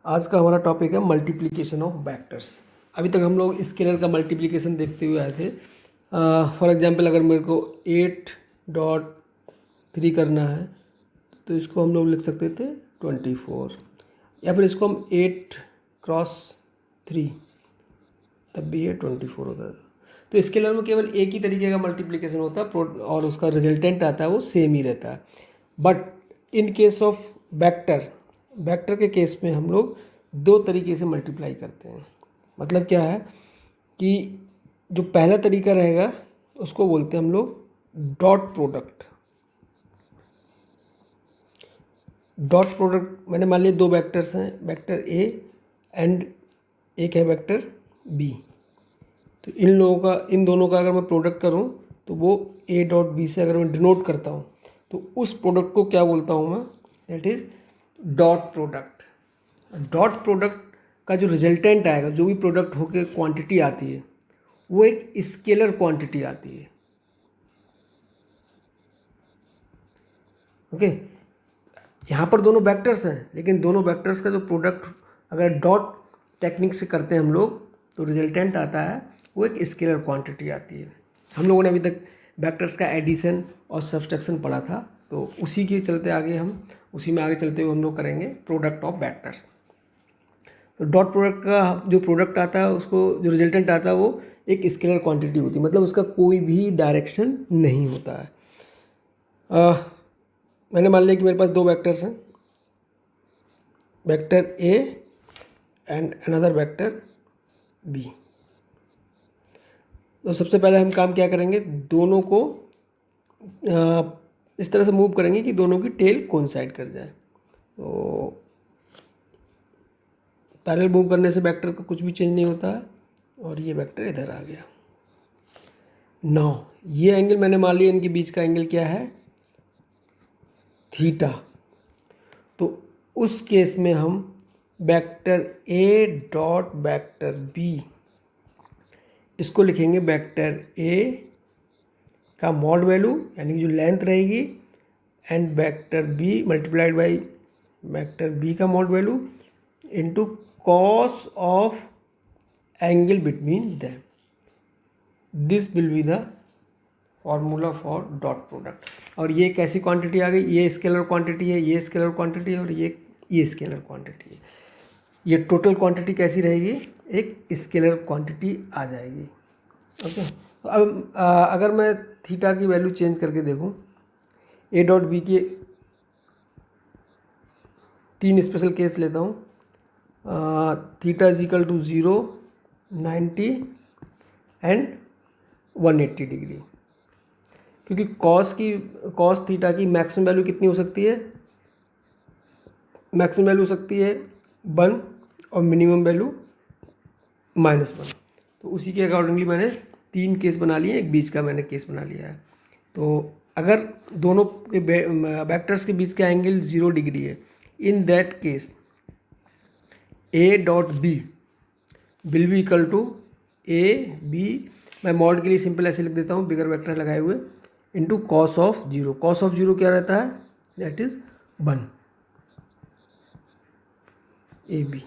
आज का हमारा टॉपिक है मल्टीप्लिकेशन ऑफ वेक्टर्स। अभी तक हम लोग स्केलर का मल्टीप्लिकेशन देखते हुए आए थे। फॉर एग्जांपल अगर मेरे को 8.3 करना है तो इसको हम लोग लिख सकते थे 24, या फिर इसको हम 8x3 तब भी ये 24 होता था। तो स्केलर में केवल एक ही तरीके का मल्टीप्लिकेशन होता है और उसका रिजल्टेंट आता है वो सेम ही रहता है। But in case of vector के केस में हम लोग दो तरीके से मल्टीप्लाई करते हैं। मतलब क्या है कि जो पहला तरीका रहेगा उसको बोलते हैं हम लोग डॉट प्रोडक्ट। डॉट प्रोडक्ट मैंने मान लिया दो वेक्टर्स हैं, वेक्टर ए एंड एक है वेक्टर बी। तो इन दोनों का अगर मैं प्रोडक्ट करूं तो वो ए डॉट बी से अगर मैं डिनोट करता हूं तो उस प्रोडक्ट को क्या बोलता हूं मैं, that is dot product. Dot product का जो रिजल्टेंट आएगा, जो भी प्रोडक्ट होकर क्वांटिटी आती है वो एक स्केलर क्वांटिटी आती है। ओके, यहाँ पर दोनों वेक्टर्स हैं लेकिन दोनों वेक्टर्स का जो प्रोडक्ट अगर डॉट टेक्निक से करते हैं हम लोग तो रिजल्टेंट आता है वो एक स्केलर क्वांटिटी आती है। हम लोगों ने अभी तक वेक्टर्स का एडिशन और सब्सट्रैक्शन पढ़ा था, तो उसी के चलते आगे उसी में आगे चलते हुए हम लोग करेंगे प्रोडक्ट ऑफ वेक्टर्स। तो डॉट प्रोडक्ट का जो प्रोडक्ट आता है, उसको जो रिजल्टेंट आता है वो एक स्केलर क्वांटिटी होती है, मतलब उसका कोई भी डायरेक्शन नहीं होता है। मैंने मान लिया कि मेरे पास दो वेक्टर्स हैं, vector A and another vector B. तो सबसे पहले हम काम क्या करेंगे, दोनों को इस तरह से मूव करेंगे कि दोनों की टेल कोइंसाइड कर जाए। तो पैरेलल मूव करने से वेक्टर का कुछ भी चेंज नहीं होता है और ये वेक्टर इधर आ गया। नाउ ये एंगल मैंने मान लिया इनके बीच का एंगल क्या है, थीटा। तो उस केस में हम vector A dot vector B, इसको लिखेंगे वेक्टर ए का मॉड वैल्यू यानी कि जो लेंथ रहेगी, and vector B multiplied by vector B का mod value into cos of angle between them. This will be the formula for dot product. और ये कैसी क्वांटिटी आ गई, ये स्केलर क्वांटिटी है, ये स्केलर क्वांटिटी है और ये स्केलर क्वांटिटी है। ये टोटल क्वांटिटी कैसी रहेगी, एक स्केलर क्वांटिटी आ जाएगी। ओके, तो अब अगर मैं थीटा की वैल्यू चेंज करके देखूं, ए डॉट बी के तीन स्पेशल केस लेता हूं। Theta is equal to 0, 90 and 180 degree. क्योंकि कॉस थीटा की मैक्सिमम वैल्यू कितनी हो सकती है, मैक्सिमम वैल्यू हो सकती है 1 और मिनिमम वैल्यू -1। तो उसी के अकॉर्डिंगली मैंने तीन केस बना लिए, एक बीच का मैंने केस बना लिया है। तो अगर दोनों के वेक्टर्स के बीच का एंगल 0 डिग्री है, in that case A dot B will be equal to A B, मैं मॉड के लिए सिंपल ऐसे लिख देता हूँ बिगर वेक्टर लगाए हुए, into cos of 0। Cos of 0 क्या रहता है, दैट इज 1 ए बी।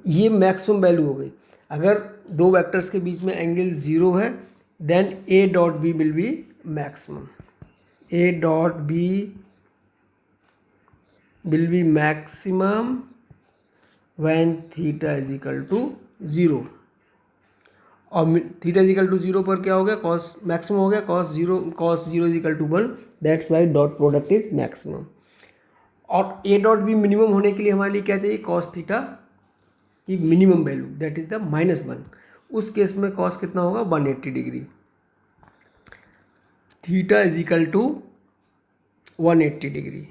ये मैक्सिमम वैल्यू हो गई। अगर दो वेक्टर्स के बीच में एंगल 0 है then A dot B will be maximum. A dot B will be maximum when theta is equal to 0। और थीटा इज इक्वल टू 0 पर क्या हो गया, कॉस मैक्सिमम हो गया, cos zero is equal to 1, that's why dot product is maximum. और A dot B minimum होने के लिए हमारे लिए क्या चाहिए, कॉस थीटा की minimum value that is the -1। उस केस में कॉस कितना होगा, 180 degree. Theta is equal to 180 degree.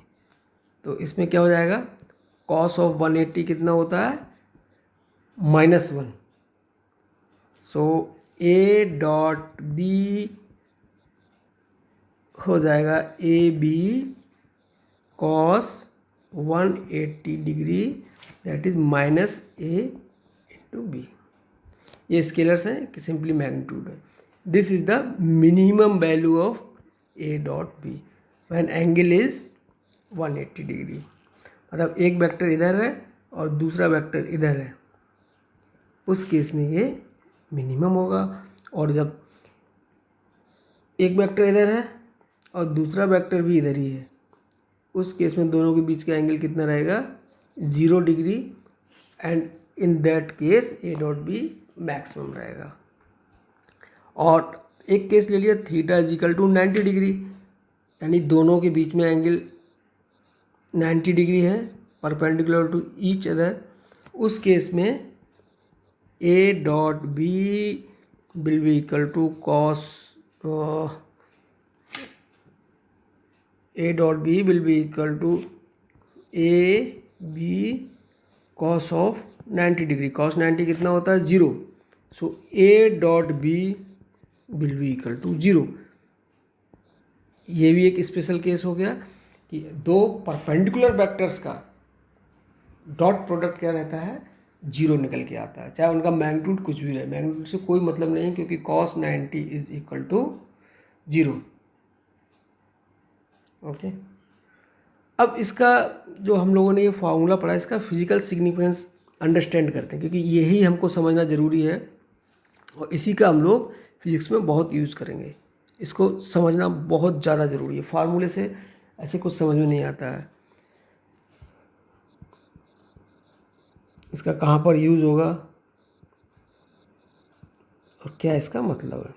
तो इसमें क्या हो जाएगा, कॉस ऑफ 180 कितना होता है, -1। सो ए डॉट बी हो जाएगा A B cos 180 degree, that is -a into B. ये स्केलर्स हैं कि सिंपली मैग्नीट्यूड है। This is the minimum value of A dot B when angle is 180 degree. मतलब एक वेक्टर इधर है और दूसरा वेक्टर इधर है, उस केस में ये मिनिमम होगा। और जब एक वेक्टर इधर है और दूसरा वेक्टर भी इधर ही है, उस केस में दोनों के बीच का एंगल कितना रहेगा, 0 degree, and in that case A dot B maximum रहेगा। और एक केस ले लिया theta is equal to 90 degree, यानी दोनों के बीच में एंगल 90 डिग्री है परपेंडिकुलर टू ईच अदर। उस केस में A dot B will be equal to cos A dot B will be equal to A B cos of 90 degree. Cos 90 कितना होता है, 0। So A dot B will be equal to 0। ये भी एक special case हो गया कि दो परपेंडिकुलर वेक्टर्स का डॉट प्रोडक्ट क्या रहता है, 0 निकल के आता है, चाहे उनका मैग्नीट्यूड कुछ भी रहे। मैग्नीट्यूड से कोई मतलब नहीं, क्योंकि cos 90 is equal to 0। Okay, अब इसका जो हम लोगों ने ये फार्मूला पढ़ा, इसका फिजिकल सिग्निफिकेंस अंडरस्टैंड करते हैं, क्योंकि यही हमको समझना ज़रूरी है और इसी का हम लोग फिजिक्स में बहुत यूज़ करेंगे। इसको समझना बहुत ज़्यादा ज़रूरी है, फार्मूले से ऐसे कुछ समझ में नहीं आता है। इसका कहाँ पर यूज़ होगा और क्या इसका मतलब है,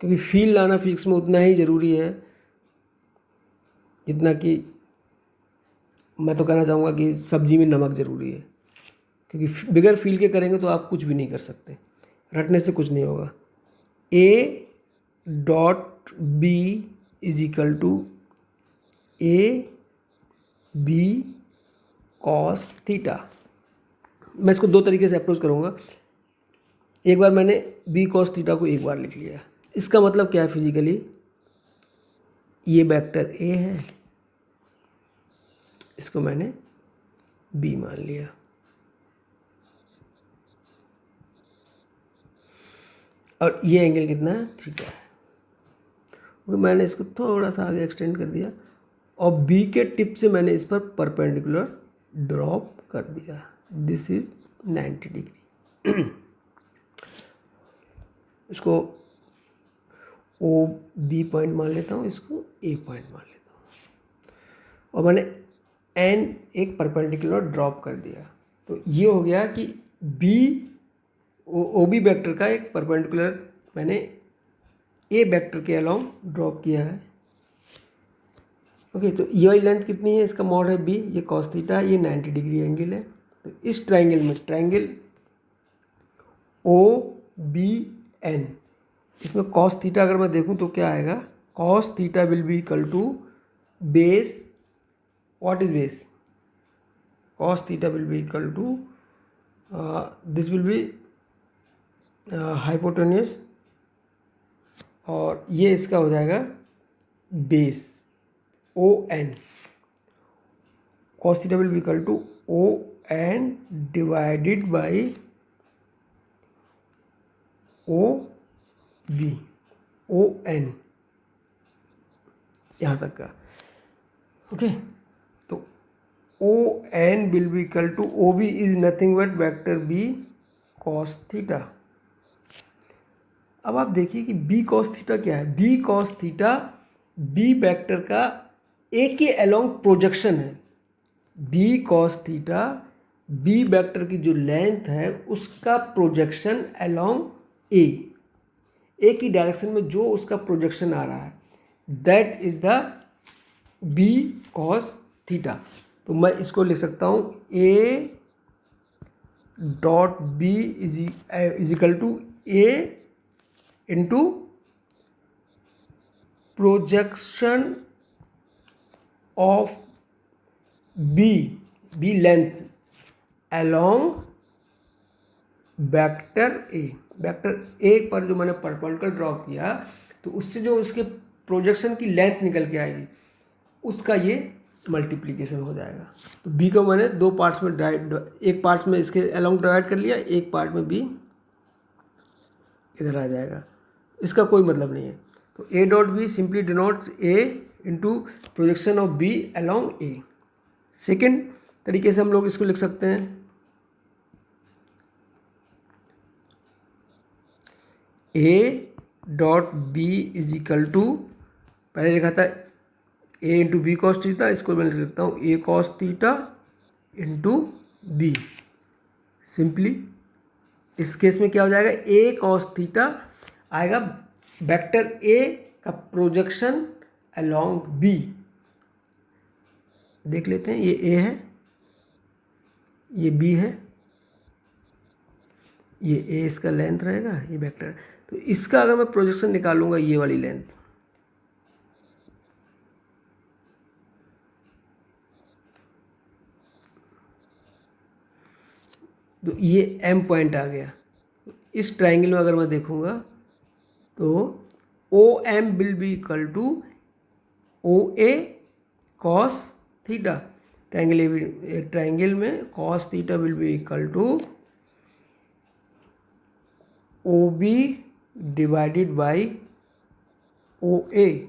क्योंकि फील लाना फिजिक्स में उतना ही ज़रूरी है जितना कि मैं तो कहना चाहूँगा कि सब्जी में नमक ज़रूरी है, क्योंकि बगैर फील के करेंगे तो आप कुछ भी नहीं कर सकते, रटने से कुछ नहीं होगा। A dot B is equal to A B cos theta. मैं इसको दो तरीके से अप्रोच करूँगा। एक बार मैंने बी कॉस थीटा को एक बार लिख लिया, इसका मतलब क्या है फिजिकली, ये वेक्टर ए है, इसको मैंने बी मान लिया। और ये एंगल कितना है, थीटा है। क्योंकि मैंने इसको थोड़ा सा आगे एक्सटेंड कर दिया और बी के टिप से मैंने इस पर परपेंडिकुलर ड्रॉप कर दिया। This is 90 degree. इसको ओ बी पॉइंट मान लेता हूँ, इसको ए पॉइंट मान लेता हूँ, और मैंने एन एक परपेंडिकुलर ड्रॉप कर दिया। तो ये हो गया कि बी ओ बी वेक्टर का एक परपेंडिकुलर मैंने ए वेक्टर के अलोंग ड्रॉप किया है। ओके, तो ये वाली लेंथ कितनी है, इसका मॉड है बी, ये कॉस थीटा, ये 90 डिग्री एंगल है। तो इस ट्राइंगल में, ट्राइंगल ओ बी एन, इसमें कॉस थीटा अगर मैं देखूं तो क्या आएगा, cos theta will be equal to base, what is base, cos theta will be equal to this will be hypotenuse, और ये इसका हो जाएगा base O N. Cos theta will be equal to O N divided by O B, O N, यहाँ तक का। Okay, तो O N will be equal to O B is nothing but vector B cos theta. अब आप देखिए कि B cos theta क्या है, B cos theta B vector का ए के अलोंग प्रोजेक्शन है। B cos theta B vector की जो लेंथ है उसका प्रोजेक्शन अलोंग ए की डायरेक्शन में जो उसका प्रोजेक्शन आ रहा है, that is the B cos theta. तो मैं इसको लिख सकता हूँ A dot B is equal to A into projection of B length along vector A. Vector A पर जो मैंने परपेंडिकुलर ड्रॉ किया, तो उससे जो उसके प्रोजेक्शन की लेंथ निकल के आएगी, उसका ये मल्टीप्लिकेशन हो जाएगा। तो बी को मैंने दो पार्ट्स में एक पार्ट में इसके अलोंग डिवाइड कर लिया, एक पार्ट में बी इधर आ जाएगा, इसका कोई मतलब नहीं है। तो A dot B simply denotes A into projection of B along A. Second तरीके से हम लोग इसको लिख सकते हैं। A dot B is equal to, पहले लिखा था A into B cos theta, इसको मैं लिख सकता हूँ A cos theta into B. Simply इस केस में क्या हो जाएगा, ए कॉस थीटा आएगा वेक्टर ए का प्रोजेक्शन अलोंग बी। देख लेते हैं, ये ए है, ये बी है, ये ए इसका लेंथ रहेगा, ये वेक्टर। तो इसका अगर मैं प्रोजेक्शन निकालूंगा ये वाली लेंथ, तो ये एम पॉइंट आ गया। इस ट्राइंगल में अगर मैं देखूंगा तो O M will be equal to O A cos theta. Triangle में cos theta will be equal to O B divided by O A,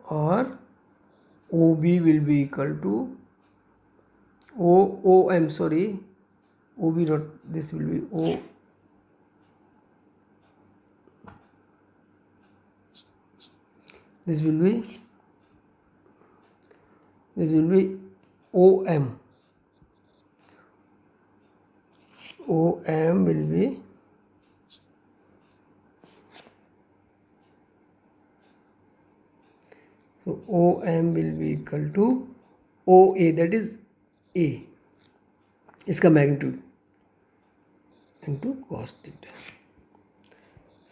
और O B will be equal to O M, sorry O B not, this will be O, this will be OM. OM will be so OM will be equal to OA, that is A, इसका magnitude into cos theta.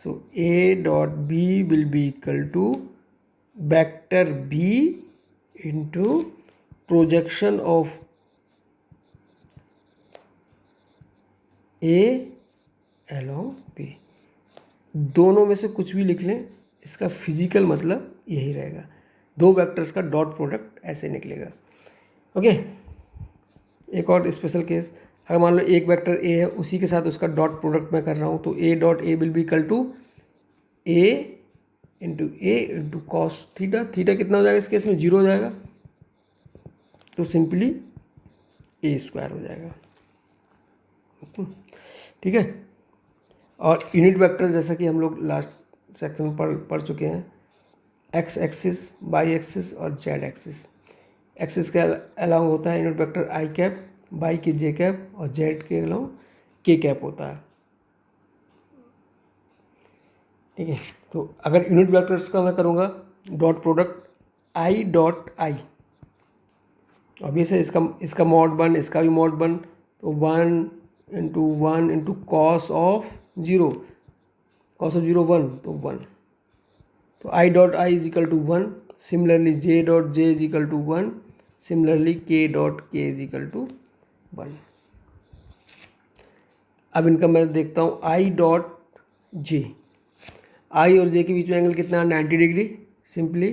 So A dot B will be equal to vector B into projection of A along B। दोनों में से कुछ भी लिख लें, इसका physical मतलब यही रहेगा। दो वेक्टर्स का डॉट प्रोडक्ट ऐसे निकलेगा। ओके, एक और स्पेशल केस, अगर मान लो एक वेक्टर ए है, उसी के साथ उसका डॉट प्रोडक्ट मैं कर रहा हूँ, तो A dot A will be equal to A into cos theta. Theta कितना हो जाएगा इस केस में, 0 हो जाएगा, तो सिंपली ए स्क्वायर हो जाएगा। ठीक है। और यूनिट वेक्टर जैसा कि हम लोग लास्ट सेक्शन में पढ़ चुके हैं, एक्स एक्सिस, वाई एक्सिस और जेड एक्सिस। एक्सिस के अलाउंग होता है यूनिट वेक्टर आई कैप, वाई के जे कैप और जेड के अलाउंग के कैप होता है। ठीक है, तो अगर यूनिट वेक्टर्स का मैं करूँगा dot product I dot I, obvious है इसका मॉड 1, इसका भी मॉड 1, तो 1 into cos of 0, cos of 0 1, तो 1, तो I dot I is equal to 1। Similarly J dot J is equal to 1, similarly K dot K is equal to 1। अब इनका मैं देखता हूँ आई डॉट जे, आई और जे के बीच में एंगल कितना है, 90 डिग्री। सिंपली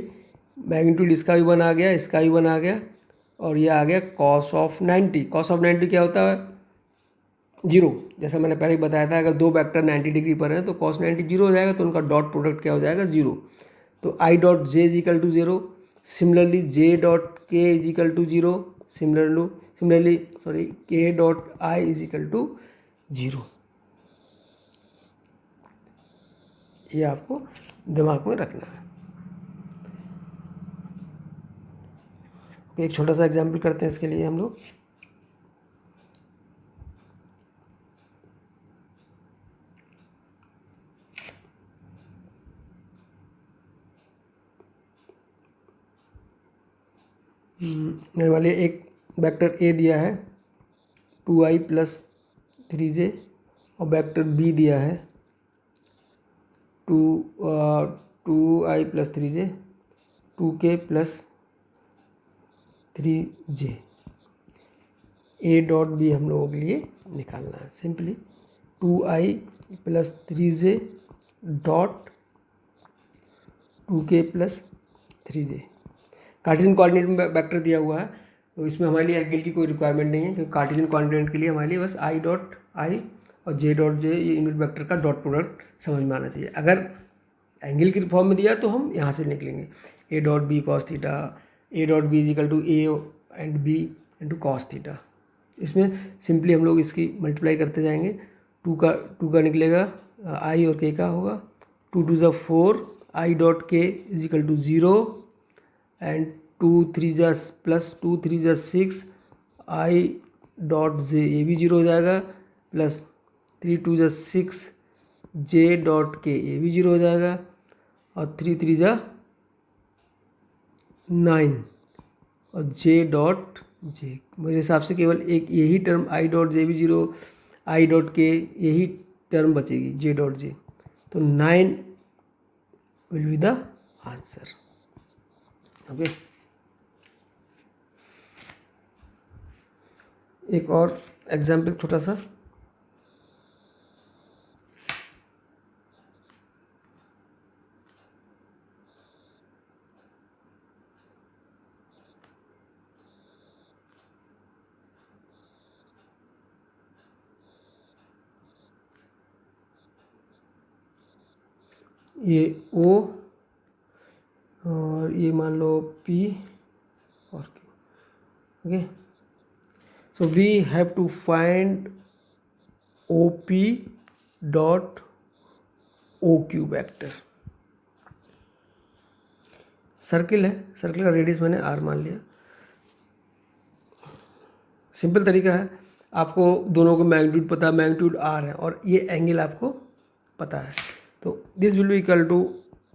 मैग्नीट्यूड इसका भी 1 आ गया, इसका भी 1 आ गया, और ये आ गया कॉस ऑफ 90। कॉस ऑफ 90 क्या होता है, 0। जैसा मैंने पहले ही बताया था, अगर दो वेक्टर 90 डिग्री पर हैं तो कॉस 90 0 हो जाएगा, तो उनका डॉट प्रोडक्ट क्या हो जाएगा, 0। तो I dot J is equal to 0, similarly J dot K is equal to 0, similarly K dot I is equal to 0। ये आपको दिमाग में रखना है। एक छोटा सा एग्जाम्पल करते हैं इसके लिए हम लोग। मेरे वाले एक वेक्टर ए दिया है 2i प्लस 3j, और वेक्टर बी दिया है 2i plus 3j 2k plus 3j। A dot B हम लोगों के लिए निकालना है। Simply 2i plus 3j dot 2k plus 3j। Cartesian coordinate में वेक्टर दिया हुआ है, तो इसमें हमारे लिए एंगल की कोई रिक्वायरमेंट नहीं है, क्योंकि कार्टेशियन कोऑर्डिनेट के लिए हमारे लिए बस आई डॉट आई और जे डॉट जे, ये यूनिट वेक्टर का डॉट प्रोडक्ट समझ में आना चाहिए। अगर एंगल की फॉर्म में दिया तो हम यहाँ से निकलेंगे, A dot B cos theta, A dot B is equal to A and B into cos theta. इसमें सिंपली हम लोग इसकी मल्टीप्लाई करते जाएंगे। टू का निकलेगा आई और के का होगा, 2 2 ज़ा 4, I dot K is equal to 0 and 2 3 ज़ा प्लस 2 3 ज़ा 6, आई डॉट जे ये भी 0 हो जाएगा, प्लस 3 2 ज़ा 6 जे डॉट के ये भी 0 हो जाएगा, और 3 3 ज़ा 9 और जे डॉट जे। मेरे हिसाब से केवल एक यही टर्म आई डॉट जे भी 0, आई डॉट के यही टर्म बचेगी जे डॉट जे। तो 9 will be the answer. Okay, एक और एग्जाम्पल छोटा सा। ये O और ये मान लो P और Q। Okay, so we have to find OP dot OQ vector. Circle है, सर्किल का रेडियस मैंने R मान लिया। सिंपल तरीका है, आपको दोनों को मैग्नीट्यूड पता है, मैग्नीट्यूड R है और ये एंगल आपको पता है, तो this will be equal to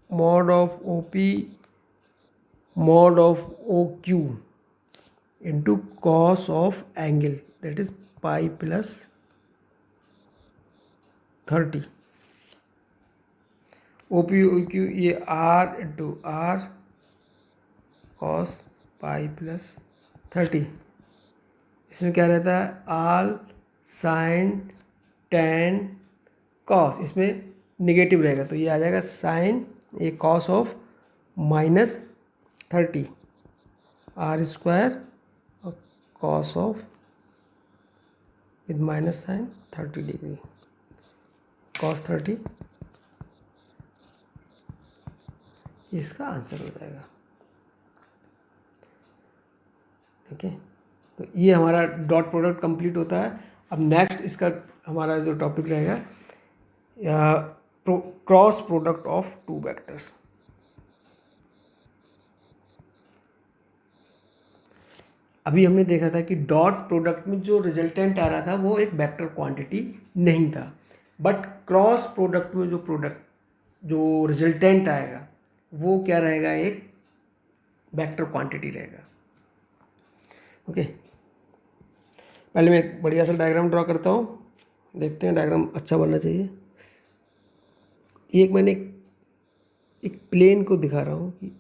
mod of OP mod of OQ into cos of angle, that is pi plus 30। OQ ये R into R cos pi plus 30। इसमें क्या रहता है, आल साइन टेन कॉस, इसमें निगेटिव रहेगा तो ये आ जाएगा साइन ये कॉस ऑफ -30 आर स्क्वायर और cos of with minus sine 30 degree cos 30, इसका आंसर हो जाएगा। ठीक है, तो ये हमारा डॉट प्रोडक्ट कंप्लीट होता है। अब नेक्स्ट इसका हमारा जो टॉपिक रहेगा cross product of two vectors. अभी हमने देखा था कि डॉट प्रोडक्ट में जो रिजल्टेंट आ रहा था वो एक वेक्टर क्वांटिटी नहीं था, बट क्रॉस प्रोडक्ट में जो रिजल्टेंट आएगा वो क्या रहेगा, एक वेक्टर क्वांटिटी रहेगा। ओके, पहले मैं एक बढ़िया सा डायग्राम ड्रॉ करता हूँ, देखते हैं डायग्राम अच्छा बनना चाहिए। एक मैंने एक प्लेन को दिखा रहा हूँ कि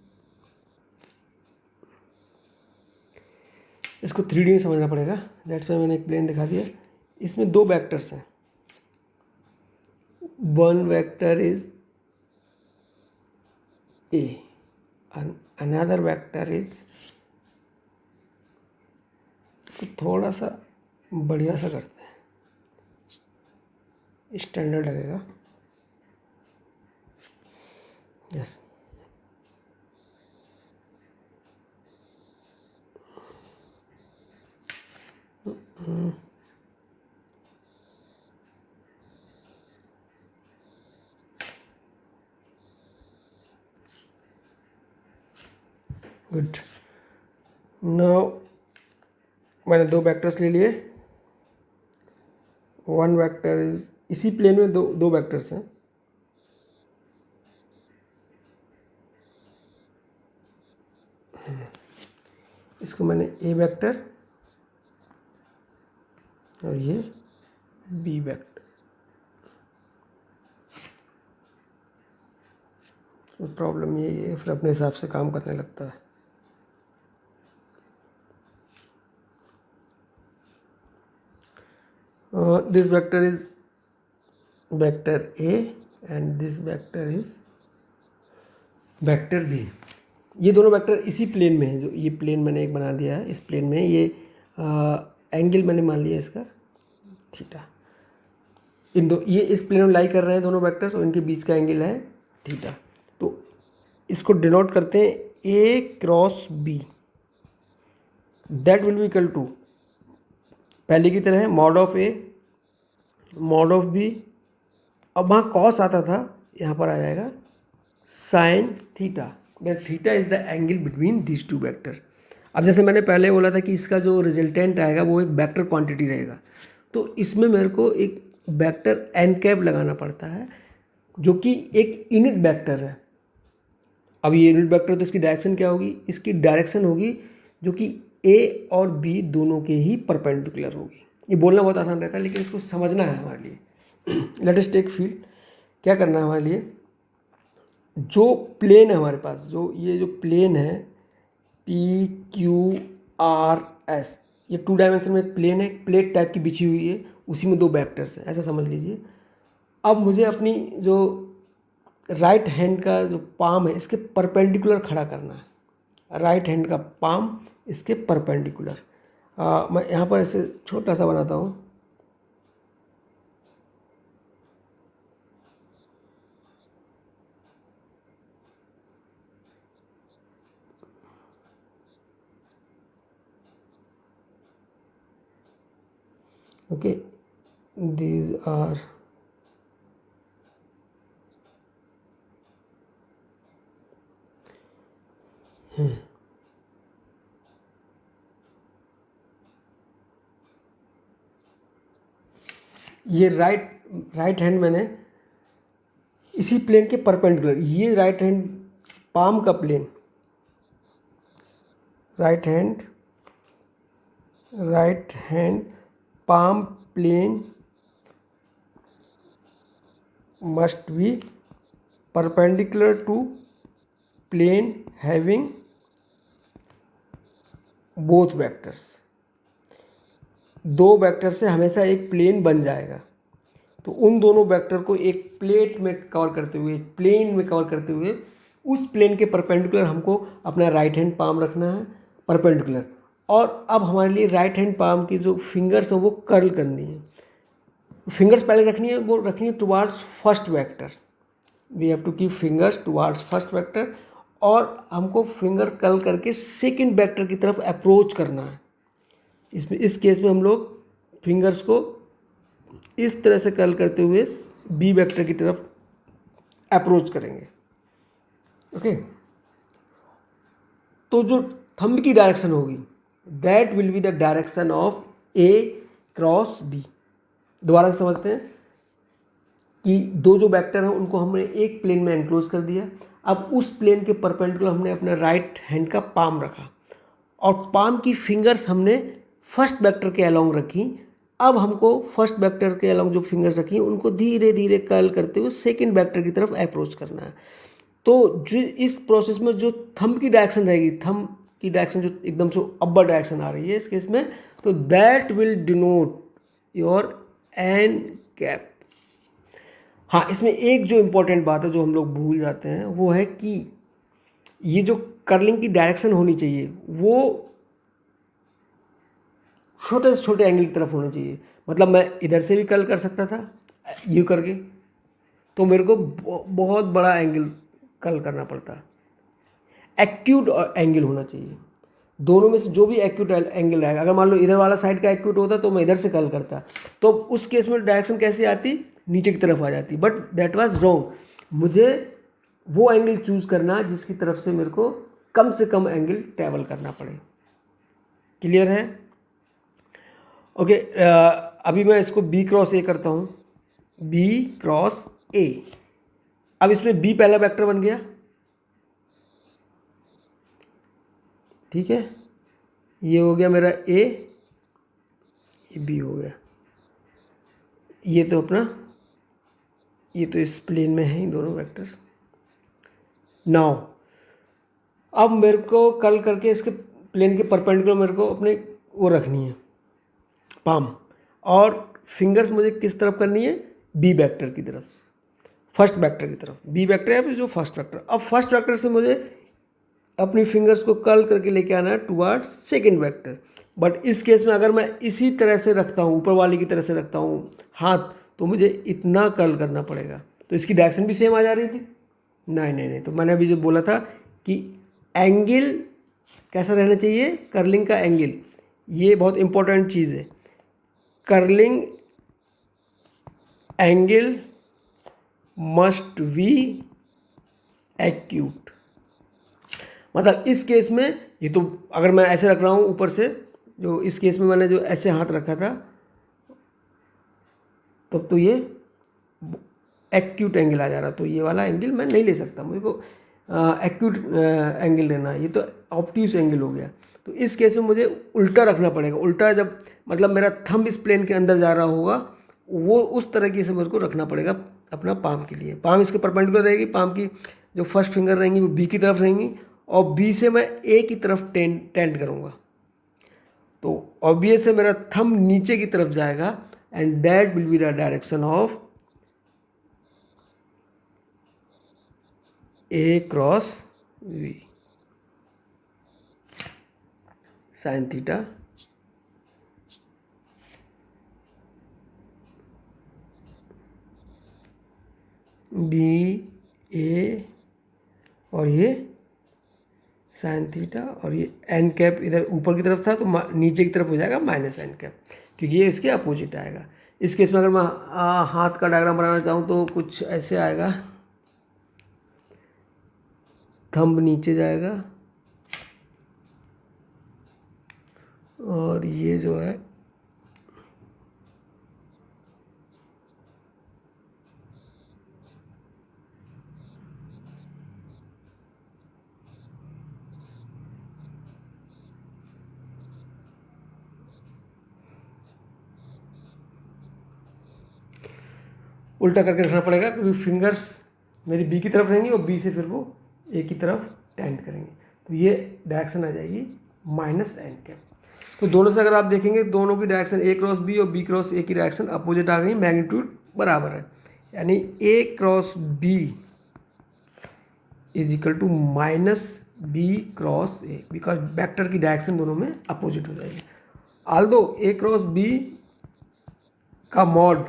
इसको 3D में समझना पड़ेगा, दैट्स वाई मैंने एक प्लेन दिखा दिया। इसमें दो वेक्टर्स हैं, one vector is a and another vector is, इसको थोड़ा सा बढ़िया सा करते हैं, स्टैंडर्ड लगेगा। Yes, good. नाउ मैंने दो वेक्टर्स ले लिए, वन वेक्टर इज, इसी प्लेन में दो वेक्टर्स हैं, इसको मैंने ए वेक्टर और ये बी वेक्टर। तो प्रॉब्लम ये है, फिर अपने हिसाब से काम करने लगता है। This vector is vector A and this vector is vector B. ये दोनों वेक्टर इसी प्लेन में है, जो ये प्लेन मैंने एक बना दिया है, इस प्लेन में ये एंगल मैंने मान लिया इसका थीटा। ये इस प्लेन में लाई कर रहे हैं दोनों वेक्टर्स और इनके बीच का एंगल है थीटा। तो इसको डिनोट करते हैं A cross B. That will be equal to पहले की तरह है mod of A mod of B. अब वहाँ कॉस आता था, यहाँ पर आ जाएगा sine theta, where theta is the angle between this two vector. अब जैसे मैंने पहले बोला था कि इसका जो रिजल्टेंट आएगा वो एक वेक्टर क्वांटिटी रहेगा, तो इसमें मेरे को एक वेक्टर एन कैप लगाना पड़ता है जो कि एक यूनिट वेक्टर है। अब ये यूनिट वेक्टर तो इसकी डायरेक्शन क्या होगी, इसकी डायरेक्शन होगी जो कि ए और बी दोनों के ही परपेंडिकुलर होगी। ये बोलना बहुत आसान रहता है लेकिन इसको समझना है हमारे लिए। लेट अस टेक फील्ड, क्या करना है हमारे लिए, जो प्लेन है हमारे पास, जो ये जो प्लेन है पी क्यू आर एस, ये 2 डायमेंशन में एक प्लेन है, प्लेट टाइप की बिछी हुई है, उसी में 2 वेक्टर्स हैं, ऐसा समझ लीजिए। अब मुझे अपनी जो राइट हैंड का जो पाम है इसके परपेंडिकुलर खड़ा करना है, राइट हैंड का पाम इसके परपेंडिकुलर। मैं यहाँ पर ऐसे छोटा सा बनाता हूँ, ओके, दीज आर ये राइट हैंड मैंने इसी प्लेन के परपेंडिकुलर, ये राइट हैंड पाम का plane, right hand palm plane must be perpendicular to plane having both vectors. 2 vector से हमेशा एक प्लेन बन जाएगा, तो उन दोनों वेक्टर को एक प्लेट में कवर करते हुए, एक प्लेन में कवर करते हुए, उस प्लेन के परपेंडिकुलर हमको अपना राइट हैंड पाम रखना है परपेंडिकुलर। और अब हमारे लिए राइट हैंड पाम की जो फिंगर्स हैं वो कर्ल करनी है। फिंगर्स पहले रखनी है, वो रखनी है towards first vector, we have to keep fingers towards first vector, और हमको फिंगर कर्ल करके सेकंड वेक्टर की तरफ अप्रोच करना है। इसमें इस केस में हम लोग फिंगर्स को इस तरह से कर्ल करते हुए बी वेक्टर की तरफ अप्रोच करेंगे, ओके। तो जो थंब की डायरेक्शन होगी that will be the direction of A cross B. दोबारा से समझते हैं कि 2 जो वेक्टर हैं उनको हमने एक प्लेन में एनक्लोज कर दिया। अब उस प्लेन के परपेंडिकुलर हमने अपना राइट हैंड का पाम रखा और पाम की फिंगर्स हमने फर्स्ट वेक्टर के अलोंग रखी। अब हमको फर्स्ट वेक्टर के अलोंग जो फिंगर्स रखी उनको धीरे धीरे कर्ल करते हुए सेकंड वेक्टर की तरफ अप्रोच करना है। तो जो इस प्रोसेस में जो थंब की डायरेक्शन रहेगी, थंब की डायरेक्शन जो एकदम से अपर डायरेक्शन आ रही है इस केस में, तो that will denote your N cap. हाँ, इसमें एक जो इम्पोर्टेंट बात है जो हम लोग भूल जाते हैं वो है कि ये जो कर्लिंग की डायरेक्शन होनी चाहिए वो छोटे से छोटे एंगल की तरफ होनी चाहिए। मतलब मैं इधर से भी कर्ल कर सकता था यूँ करके, तो मेरे को बहुत बड़ा एंगल कर्ल करना पड़ता। एक्यूट एंगल होना चाहिए, दोनों में से जो भी एक्यूट एंगल रहेगा। अगर मान लो इधर वाला साइड का एक्यूट होता तो मैं इधर से कर्ल करता, तो उस केस में डायरेक्शन कैसे आती, नीचे की तरफ आ जाती। बट दैट वाज रॉन्ग, मुझे वो एंगल चूज़ करना जिसकी तरफ से मेरे को कम से कम एंगल ट्रैवल करना पड़े। क्लियर है? ओके, अभी मैं इसको बी क्रॉस ए करता हूँ, बी क्रॉस ए। अब इसमें बी पहला वेक्टर बन गया, ठीक है, ये हो गया मेरा ए, ये बी हो गया, ये तो अपना, ये तो इस प्लेन में है ही दोनों वेक्टर्स। नाउ अब मेरे को कर्ल करके इसके प्लेन के परपेंडिकुलर मेरे को अपने वो रखनी है पाम, और फिंगर्स मुझे किस तरफ करनी है, बी वेक्टर की तरफ, फर्स्ट वेक्टर की तरफ। बी वेक्टर है फिर जो फर्स्ट वेक्टर। अब फर्स्ट वेक्टर से मुझे अपनी फिंगर्स को कर्ल करके लेके आना है टुवर्ड्स सेकंड वेक्टर। बट इस केस में अगर मैं इसी तरह से रखता हूँ, ऊपर वाले की तरह से रखता हूँ हाथ, तो मुझे इतना कर्ल करना पड़ेगा, तो इसकी डायरेक्शन भी सेम आ जा रही थी। नहीं, तो मैंने अभी जो बोला था कि एंगल कैसा रहना चाहिए कर्लिंग का एंगल, ये बहुत इंपॉर्टेंट चीज़ है। Curling angle must be acute. मतलब इस केस में ये तो अगर मैं ऐसे रख रहा हूँ ऊपर से, जो इस केस में मैंने जो ऐसे हाथ रखा था, तब तो ये एक्यूट एंगल आ जा रहा, तो ये वाला एंगल मैं नहीं ले सकता, मुझे को एक्यूट एंगल लेना है, ये तो ऑब्ट्यूस एंगल हो गया। तो इस केस में मुझे उल्टा रखना पड़ेगा। उल्टा जब मतलब मेरा थंब इस प्लेन के अंदर जा रहा होगा, वो उस तरीके से मुझको रखना पड़ेगा अपना पाम के लिए। पाम इसके परपेंडिकुलर रहेगी, पाम की जो फर्स्ट फिंगर रहेंगी वो बी की तरफ रहेंगी, और बी से मैं ए की तरफ टेंड करूँगा। तो ऑब्वियस है मेरा थंब नीचे की तरफ जाएगा, and that will be the direction of A cross V sine theta B A, और ये साइन थीटा, और ये एन कैप इधर ऊपर की तरफ था तो नीचे की तरफ हो जाएगा माइनस एन कैप, क्योंकि ये इसके अपोजिट आएगा। इस केस में अगर मैं हाथ का डायग्राम बनाना चाहूँ तो कुछ ऐसे आएगा, थंब नीचे जाएगा और ये जो है उल्टा करके रखना पड़ेगा, क्योंकि फिंगर्स मेरी बी की तरफ रहेंगी और बी से फिर वो ए की तरफ टेंड करेंगे, तो ये डायरेक्शन आ जाएगी माइनस एन कैप। तो दोनों से अगर आप देखेंगे, दोनों की डायरेक्शन ए क्रॉस बी और बी क्रॉस ए की डायरेक्शन अपोजिट आ गई, मैग्नीट्यूड बराबर है, यानी A cross B is equal to minus B cross A, because vector की डायरेक्शन दोनों में अपोजिट हो जाएगी। आल्दो ए क्रॉस बी का मॉड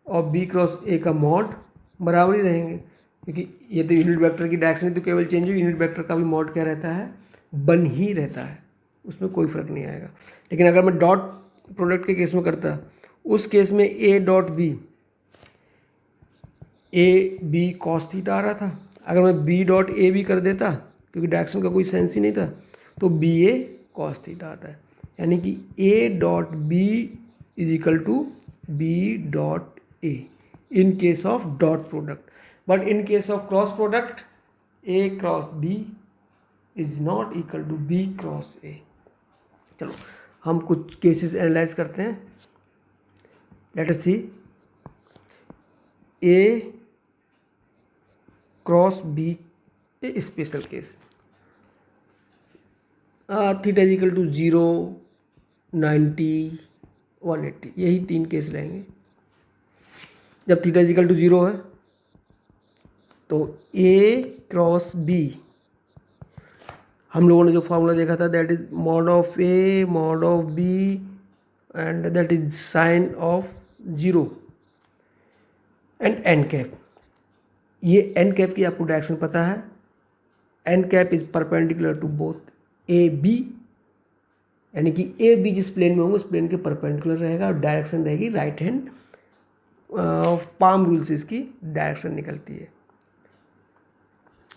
और बी क्रॉस ए का मॉड बराबर ही रहेंगे, क्योंकि ये तो यूनिट वेक्टर की डायरेक्शन तो केवल चेंज हुई, यूनिट वेक्टर का भी मॉड क्या रहता है, बन ही रहता है, उसमें कोई फर्क नहीं आएगा। लेकिन अगर मैं डॉट प्रोडक्ट के केस में करता, उस केस में A dot B, A B cos theta आ रहा था, अगर मैं बी डॉट ए भी कर देता, क्योंकि डायरेक्शन का कोई सेंस ही नहीं था, तो बी ए कॉस थीटा आता है, यानी कि A dot B is equal to B dot A in case of dot product, but in case of cross product a cross b is not equal to b cross a। चलो हम कुछ cases analyse करते हैं। Let us see a cross b, a special case, theta is equal to 0, 90, 180, यही 3 case रहेंगे। जब theta is equal to 0 है तो ए क्रॉस बी, हम लोगों ने जो फॉर्मूला देखा था, that is mod of A mod of B and that is sine of 0 and N cap. ये एन कैप की आपको डायरेक्शन पता है, N cap is perpendicular to both A B, यानी कि ए बी जिस प्लेन में होंगे उस प्लेन के परपेंडिकुलर रहेगा और डायरेक्शन रहेगी राइट हैंड, पाम रूल से इसकी डायरेक्शन निकलती है।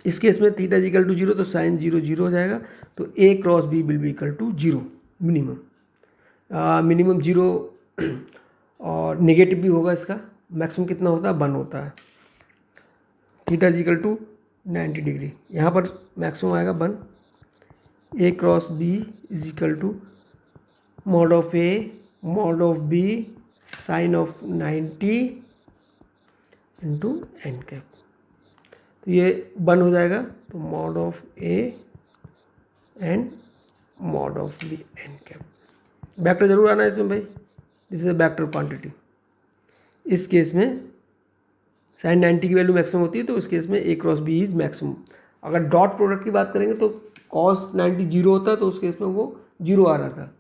इस केस में थीटा इज इक्वल टू 0 तो साइन 0 0 हो जाएगा, तो A cross B will be equal to 0 minimum, minimum 0 और नेगेटिव भी होगा इसका, मैक्सिमम कितना होता है 1 होता है। Theta is equal to 90 degree, यहाँ पर मैक्सिमम आएगा 1, A cross B is equal to mod of A mod of B sine of 90 into N cap, तो ये 1 हो जाएगा, तो mod of A and mod of B N cap. Vector जरूर आना है इसमें भाई, this is a vector quantity. इस केस में साइन 90 की वैल्यू मैक्सिमम होती है, तो इस केस में ए क्रॉस बी इज मैक्सिमम। अगर डॉट प्रोडक्ट की बात करेंगे तो कॉस 90 0 होता है, तो उस केस में वो 0 आ रहा था,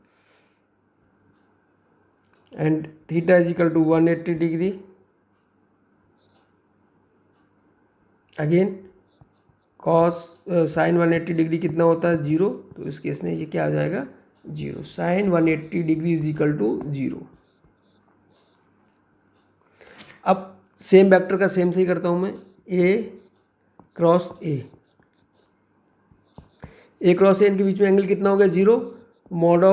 and theta is equal to 180 degree, again cos sine 180 degree कितना होता है 0, तो इस केस में ये क्या आ जाएगा 0, sine 180 degree is equal to 0। अब सेम वेक्टर का सेम सही करता हूँ मैं, ए क्रॉस ए क्रॉस ए इनके बीच में एंगल कितना हो गया 0, mod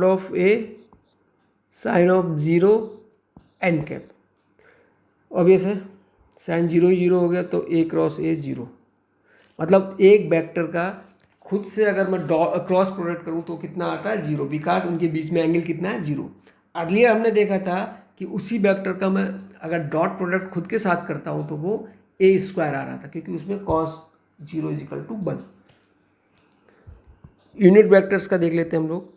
of A sine of 0 N cap. Obvious है, साइन 0 ही 0 हो गया तो ए क्रॉस ए 0। मतलब एक वेक्टर का खुद से अगर मैं क्रॉस प्रोडक्ट करूं तो कितना आता है 0, बिकॉज उनके बीच में एंगल कितना है 0। अर्लियर हमने देखा था कि उसी वेक्टर का मैं अगर डॉट प्रोडक्ट खुद के साथ करता हूं तो वो ए स्क्वायर आ रहा था, क्योंकि उसमें cos 0 is equal to 1। Unit vectors का देख लेते हैं हम लोग,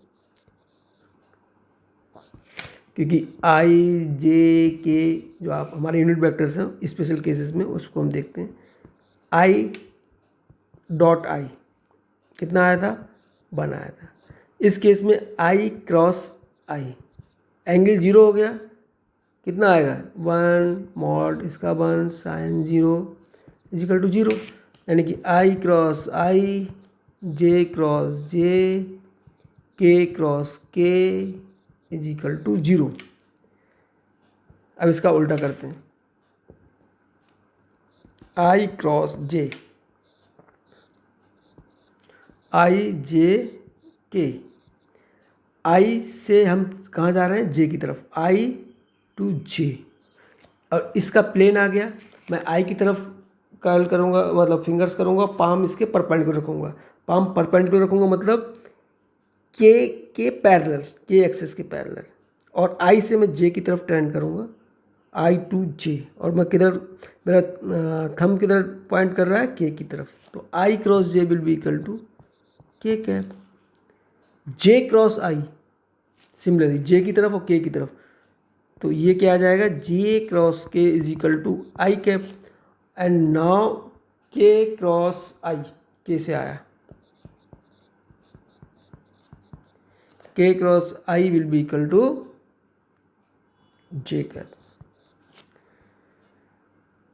क्योंकि आई जे के जो आप हमारे यूनिट वेक्टर्स हैं स्पेशल केसेस में उसको हम देखते हैं। आई डॉट आई कितना आया था 1 आया था। इस केस में आई क्रॉस आई एंगल 0 हो गया, कितना आएगा 1 मॉड इसका 1 साइन 0 इजिकल टू 0, यानी कि आई क्रॉस आई जे क्रॉस जे के क्रॉस के इजिकल टू 0। अब इसका उल्टा करते हैं, आई क्रॉस जे आई जे के, आई से हम कहाँ जा रहे हैं जे की तरफ, आई टू जे, और इसका प्लेन आ गया। मैं आई की तरफ कर्ल करूँगा, मतलब फिंगर्स करूँगा, पाम इसके परपेंडिकुलर रखूँगा, पाम परपेंडिकुलर रखूँगा मतलब के पैरेलल, के एक्सिस के पैरेलल, और आई से मैं जे की तरफ टर्न करूँगा, आई टू जे, और मैं किधर मेरा थंब किधर पॉइंट कर रहा है के की तरफ, तो I cross J will be equal to K cap. J cross I similarly J की तरफ और के की तरफ, तो ये क्या आ जाएगा J cross K is equal to I cap. And now K cross I, K से आया, K cross I will be equal to J cap.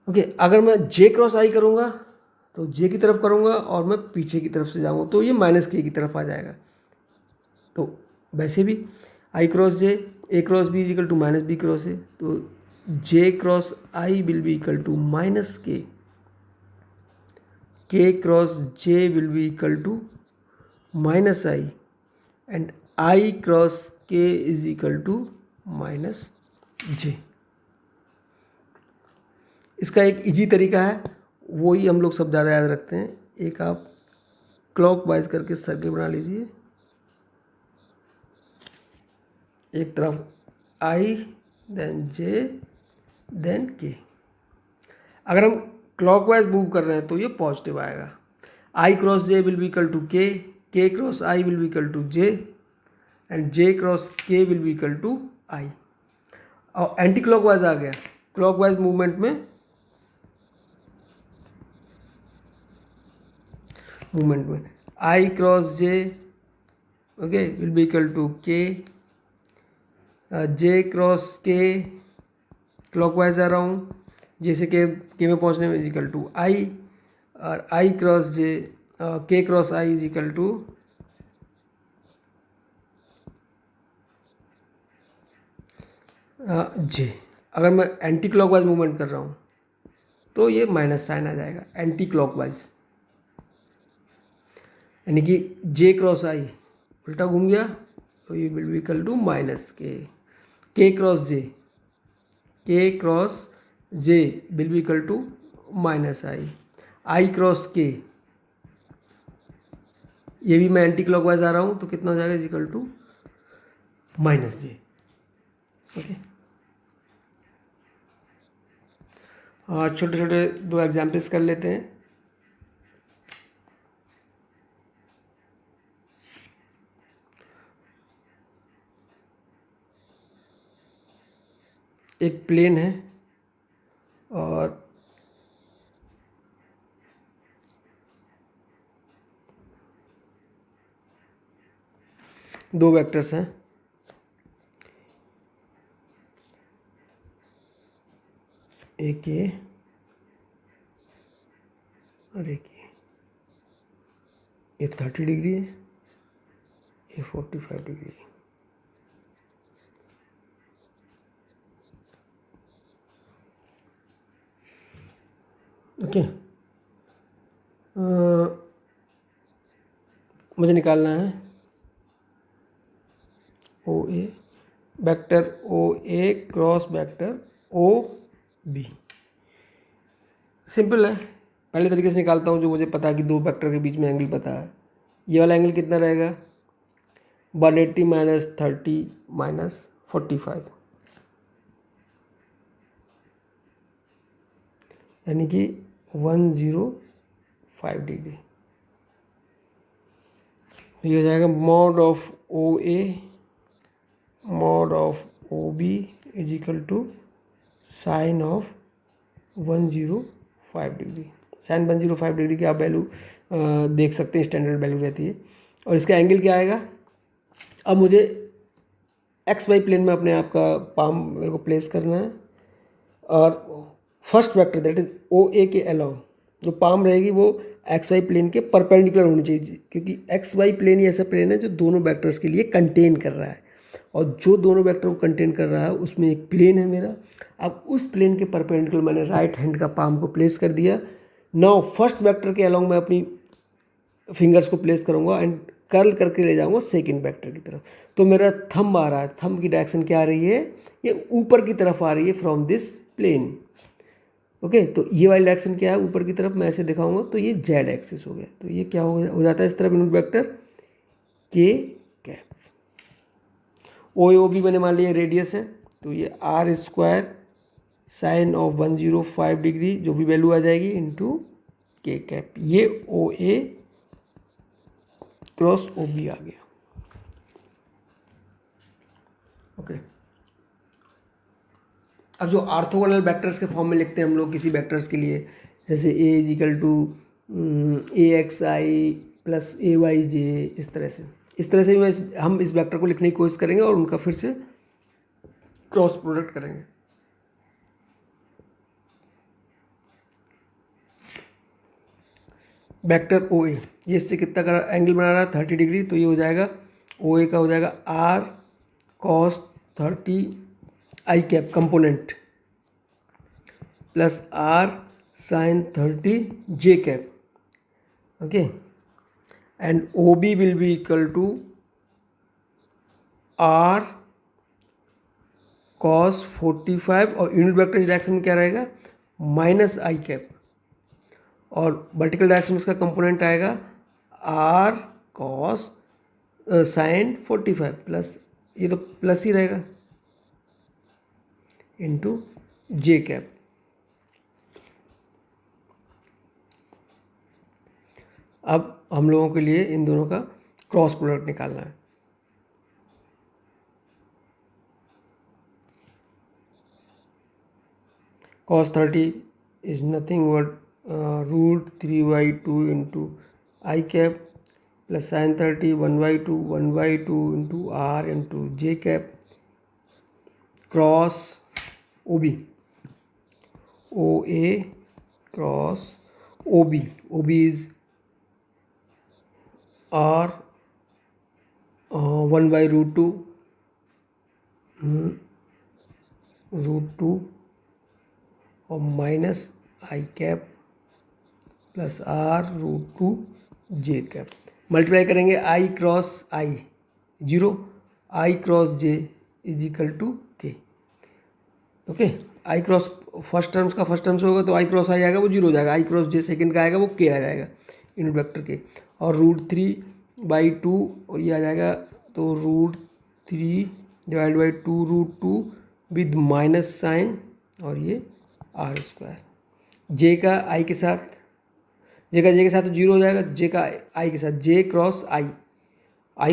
Okay, अगर मैं जे क्रॉस आई करूँगा तो जे की तरफ करूँगा और मैं पीछे की तरफ से जाऊँगा तो ये माइनस के की तरफ आ जाएगा। तो वैसे भी I cross J A cross B is equal to minus B cross A, तो J cross I will be equal to minus K cross J will be equal to minus I, and I cross K is equal to minus J. इसका एक easy तरीका है, वो ही हम लोग सब ज़्यादा याद रखते हैं। एक आप क्लॉक वाइज करके सर्कल बना लीजिए, एक तरफ आई देन जे देन के। अगर हम क्लॉकवाइज मूव कर रहे हैं तो ये पॉजिटिव आएगा, I cross J will be equal to K cross I will be equal to J, and J cross K will be equal to I. और एंटी क्लॉकवाइज आ गया, क्लॉकवाइज मूवमेंट में I cross J okay will be equal to K, J cross के clockwise आ रहा हूँ, जैसे के में पहुँचने में इज इक्वल टू आई, और आई cross J K cross I is equal to J. अगर मैं एंटी क्लॉकवाइज मूवमेंट कर रहा हूँ तो ये माइनस साइन आ जाएगा एंटी क्लॉकवाइज, यानी कि जे क्रॉस आई उल्टा घूम गया तो ये will be equal to minus K cross J will be equal to minus I cross K, ये भी मैं एंटी क्लॉकवाइज आ रहा हूँ तो कितना हो जाएगा equal to minus J. Okay, छोटे छोटे दो एग्जाम्पल्स कर लेते हैं। एक प्लेन है और दो वेक्टर्स हैं, एक ये और एक ये 30 डिग्री है, ये 45 डिग्री है। ओके, मुझे निकालना है O A, vector O A cross vector O B. Simple है, पहले तरीके से निकालता हूँ जो मुझे पता है कि दो वेक्टर के बीच में एंगल पता है। ये वाला एंगल कितना रहेगा, 180 माइनस 30 माइनस 45, यानी कि 105 डिग्री। ये हो जाएगा mod of O A mod of O B is equal to sine of 105 degree. Sine 105 degree की आप वैल्यू देख सकते हैं, स्टैंडर्ड वैल्यू रहती है। और इसका एंगल क्या आएगा, अब मुझे एक्स वाई प्लेन में अपने आप का पाम मेरे को प्लेस करना है, और फर्स्ट वेक्टर दैट इज ओ ए के अलोंग जो पाम रहेगी वो एक्स वाई प्लेन के परपेंडिकुलर होनी चाहिए, क्योंकि एक्स वाई प्लेन ही ऐसा प्लेन है जो दोनों वेक्टर्स के लिए कंटेन कर रहा है, और जो दोनों वेक्टर को कंटेन कर रहा है उसमें एक प्लेन है मेरा। अब उस प्लेन के परपेंडिकुलर मैंने राइट हैंड का पाम को प्लेस कर दिया। नाउ फर्स्ट वेक्टर के अलोंग मैं अपनी फिंगर्स को प्लेस करूँगा एंड कर्ल करके ले जाऊँगा सेकेंड वेक्टर की तरफ। तो मेरा थंब आ रहा है, थंब की डायरेक्शन क्या आ रही है, ये ऊपर की तरफ आ रही है फ्रॉम दिस प्लेन। ओके, तो ये वाली डायरेक्शन क्या है, ऊपर की तरफ। मैं ऐसे दिखाऊंगा तो ये जेड एक्सिस हो गया, तो ये क्या हो जाता है इस तरफ unit vector K cap. O B मैंने मान लिया रेडियस है, तो ये R square sine of 105 degree जो भी वैल्यू आ जाएगी इंटू के कैप। ये ओ ए क्रॉस ओ बी आ गया। ओके, अब जो ऑर्थोगोनल वेक्टर्स के फॉर्म में लिखते हैं हम लोग किसी वेक्टर्स के लिए, जैसे A is equal to A X I plus A Y J, इस तरह से हम इस वेक्टर को लिखने की कोशिश करेंगे और उनका फिर से क्रॉस प्रोडक्ट करेंगे। वेक्टर ओ ए, ये इससे कितना का एंगल बना रहा है, 30 डिग्री, तो ये हो जाएगा ओ ए का हो जाएगा R cos 30 I cap component plus R sine 30 J cap. Okay, and O B will be equal to R cos 45, और यूनिट वेक्टर डायरेक्शन में क्या रहेगा, माइनस आई कैप, और वर्टिकल डायरेक्शन में इसका कंपोनेंट आएगा आर कॉस साइन 45 प्लस, ये तो प्लस ही रहेगा, इंटू जे कैप। अब हम लोगों के लिए इन दोनों का क्रॉस प्रोडक्ट निकालना है। cos 30 is nothing but root 3/2 into I cap plus sin 30 1/2 into R into J cap cross OB OA cross OB is R 1/√2 √2 और minus I cap plus R√2 J cap. Multiply करेंगे I cross I 0, I cross J is equal to K. Okay, I cross first terms का first terms होगा तो I cross आई आएगा वो 0 हो जाएगा, आई cross जे second का आएगा वो के आ जाएगा यूनिट वेक्टर के, और √3/2 और ये आ जाएगा तो √3/2 विद माइनस साइन, और ये आर स्क्वायर। जे का आई के साथ, जे के साथ तो 0 हो जाएगा, जे का आई के साथ जे क्रॉस आई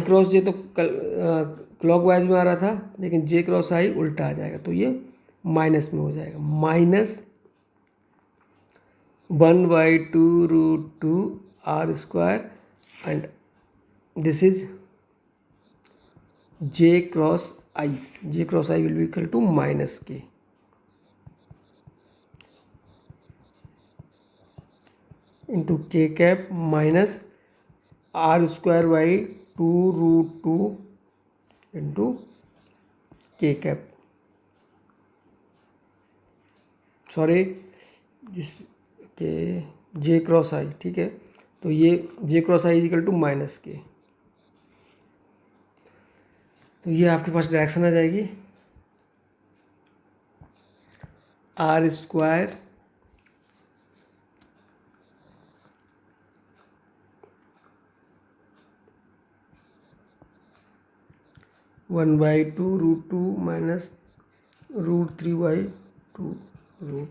क्रॉस जे तो क्लॉकवाइज में आ रहा था, लेकिन जे क्रॉस आई उल्टा आ जाएगा, तो ये माइनस में हो जाएगा, minus 1/2 R square and this is J cross I will be equal to minus K into K cap minus R square by 2√2 into K cap, sorry जिस के जे क्रॉस आई, ठीक है। तो ये J cross I is equal to minus K, तो ये आपके पास डायरेक्शन आ जाएगी R square one by 2√2 minus √3/2 root.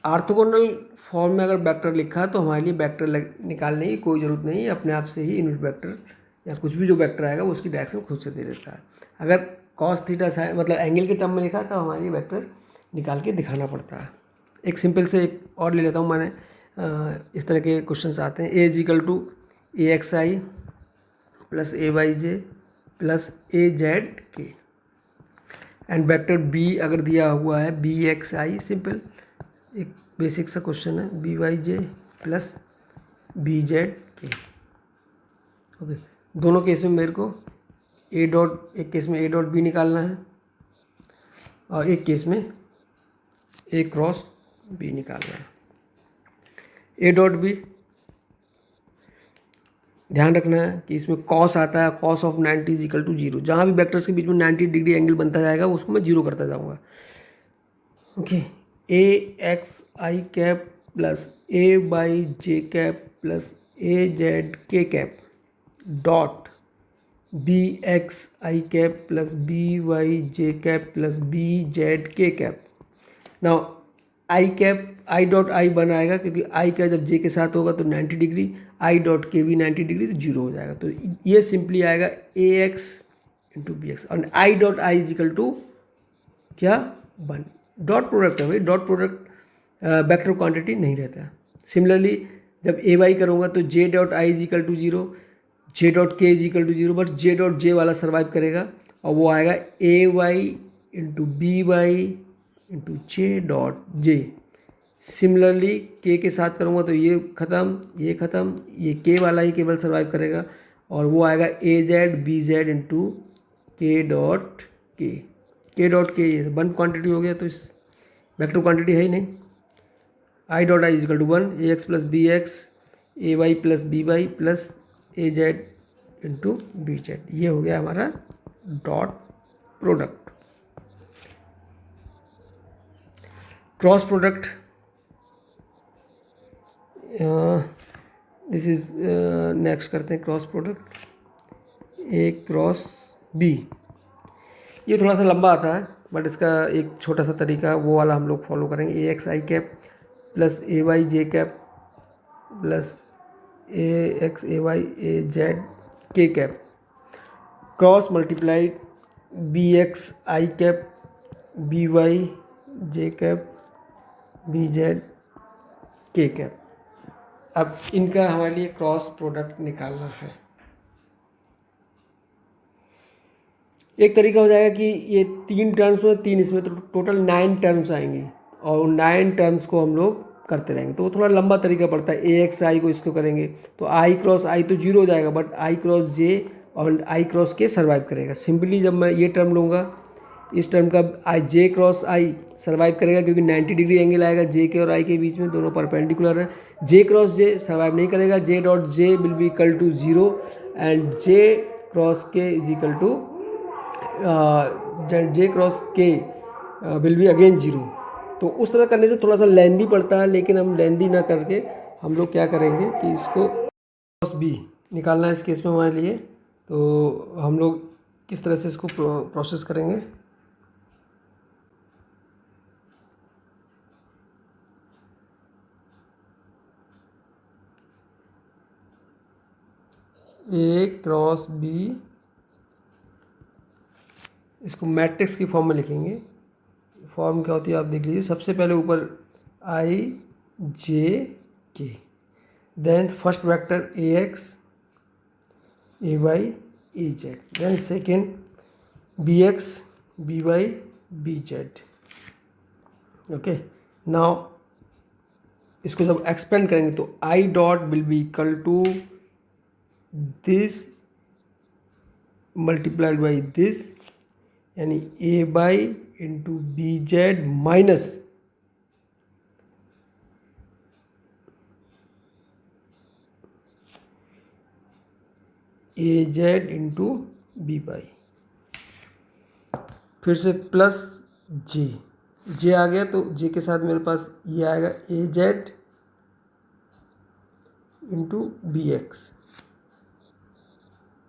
Orthogonal form में अगर वेक्टर लिखा है तो हमारे लिए वेक्टर निकालने की कोई ज़रूरत नहीं है, अपने आप से ही यूनिट वेक्टर या कुछ भी जो वेक्टर आएगा वो उसकी डायरेक्शन खुद से दे देता है। अगर कॉस थीटा साइन मतलब एंगल के टर्म में लिखा है तो हमारे लिए वेक्टर निकाल के दिखाना पड़ता है। एक सिंपल से एक और ले लेता हूँ मैंने, इस तरह के क्वेश्चन आते हैं। A is equal to A X I plus A Y J plus A Z K, and vector B अगर दिया हुआ है बी एक्स आई, सिंपल एक बेसिक सा क्वेश्चन है, B Y J plus B Z K. Okay, दोनों case में मेरे को ए डॉट, एक केस में ए डॉट बी निकालना है और एक केस में ए क्रॉस बी निकालना है। ए डॉट बी ध्यान रखना है कि इसमें कॉस आता है, cos of 90 is equal to 0। जहाँ भी वेक्टर्स के बीच में 90 डिग्री एंगल बनता जाएगा उसको मैं 0 करता जाऊँगा। Okay, A X I cap plus A by J cap plus A Z K cap dot B X I cap plus B Y J cap plus B Z K cap. Now I cap I dot आई बनाएगा क्योंकि आई का जब जे के साथ होगा तो 90 degree, I dot के भी 90 डिग्री, तो 0 हो जाएगा। तो ये सिंपली आएगा A X into B X, और I dot I is equal to क्या, 1। डॉट प्रोडक्ट है भाई, डॉट प्रोडक्ट वेक्टर क्वांटिटी नहीं रहता। सिमिलरली जब ए वाई करूँगा तो J dot I is equal to 0, J dot K is equal to 0, but J dot J वाला सर्वाइव करेगा और वो आएगा A Y into B Y into J dot J. Similarly के साथ करूँगा तो ये ख़त्म, ये ख़त्म, ये के वाला ही केवल सर्वाइव करेगा और वो आएगा A Z B Z into के डॉट के। के डॉट के ये वन क्वांटिटी हो गया तो इस वेक्टर क्वांटिटी है ही नहीं। I dot I is equal to 1, A X plus B X, A Y plus B Y plus A Z into B Z, ये हो गया हमारा dot product. Cross product, this is next करते हैं cross product A cross B. ये थोड़ा सा लंबा आता है बट इसका एक छोटा सा तरीका वो वाला हम लोग फॉलो करेंगे। A X I cap plus A Y J cap plus A X A Y A Z K cap cross multiplied B X I cap B Y J cap B Z K cap. अब इनका हमारे लिए cross product निकालना है। एक तरीका हो जाएगा कि ये 3 टर्म्स में 3 इसमें, तो टोटल 9 टर्म्स आएंगे और उन 9 टर्म्स को हम लोग करते रहेंगे, तो वो थोड़ा लंबा तरीका पड़ता है। ए एक्स आई को इसको करेंगे तो आई क्रॉस आई तो 0 हो जाएगा, बट आई क्रॉस जे और आई क्रॉस के सर्वाइव करेगा। सिंपली जब मैं ये टर्म लूँगा, इस टर्म का आई जे क्रॉस आई सर्वाइव करेगा क्योंकि 90 डिग्री एंगल आएगा जे के और आई के बीच में, दोनों परपेंडिकुलर है। जे क्रॉस जे सर्वाइव नहीं करेगा, J dot J will be equal to 0 and J cross K is equal to J cross K will be again 0। तो उस तरह करने से थोड़ा सा लेंदी पड़ता है, लेकिन हम लेंदी ना करके हम लोग क्या करेंगे कि इसको क्रॉस बी निकालना है इस केस में हमारे लिए। तो हम लोग किस तरह से इसको प्रोसेस करेंगे, ए क्रॉस बी, इसको मैट्रिक्स की फॉर्म में लिखेंगे। फॉर्म क्या होती है आप देख लीजिए। सबसे पहले ऊपर I J K, then first vector A X A Y A Z, then second B X B Y B Z. Okay, now इसको जब एक्सपेंड करेंगे तो I dot will be equal to this multiplied by this, यानी A Y into B Z minus A Z into B Y, फिर से plus जे आ गया, तो जे के साथ मेरे पास ये आएगा A Z into B X,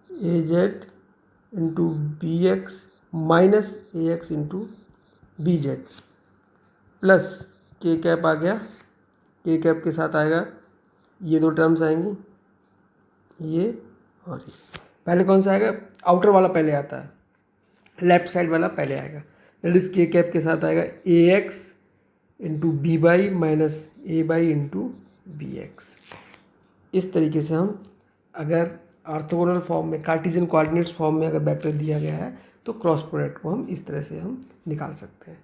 A Z into B X minus A X into B Z, plus K cap आ गया, के कैप के साथ आएगा ये दो टर्म्स आएंगी, ये और ये। पहले कौन सा आएगा? आउटर वाला पहले आता है, लेफ्ट साइड वाला पहले आएगा, दैट इज के कैप के साथ आएगा A X into B Y minus A Y into B X. इस तरीके से हम अगर ऑर्थोगोनल फॉर्म में, कार्टेशियन कोऑर्डिनेट्स फॉर्म में अगर वेक्टर दिया गया है तो क्रॉस प्रोडक्ट को हम इस तरह से हम निकाल सकते हैं।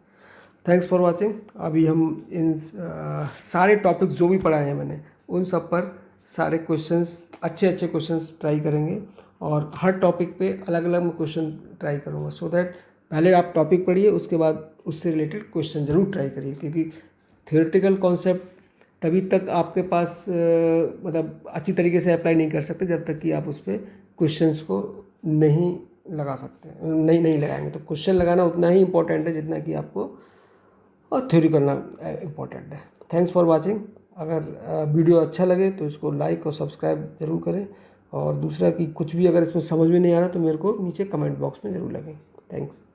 Thanks for watching. अभी हम इन सारे टॉपिक जो भी पढ़ाए हैं मैंने, उन सब पर सारे क्वेश्चंस, अच्छे क्वेश्चंस ट्राई करेंगे, और हर टॉपिक पे अलग अलग मैं क्वेश्चन ट्राई करूँगा, सो दैट पहले आप टॉपिक पढ़िए, उसके बाद उससे रिलेटेड क्वेश्चन ज़रूर ट्राई करिए, क्योंकि थियोरेटिकल कॉन्सेप्ट तभी तक आपके पास मतलब अच्छी तरीके से अप्लाई नहीं कर सकते जब तक कि आप उस पर क्वेश्चंस को नहीं लगा सकते, नहीं लगाएंगे। तो क्वेश्चन लगाना उतना ही इम्पोर्टेंट है जितना कि आपको और थ्योरी करना इम्पोर्टेंट है। Thanks for watching. अगर वीडियो अच्छा लगे तो इसको लाइक और सब्सक्राइब ज़रूर करें, और दूसरा कि कुछ भी अगर इसमें समझ में नहीं आ रहा तो मेरे को नीचे कमेंट बॉक्स में ज़रूर लगें। थैंक्स।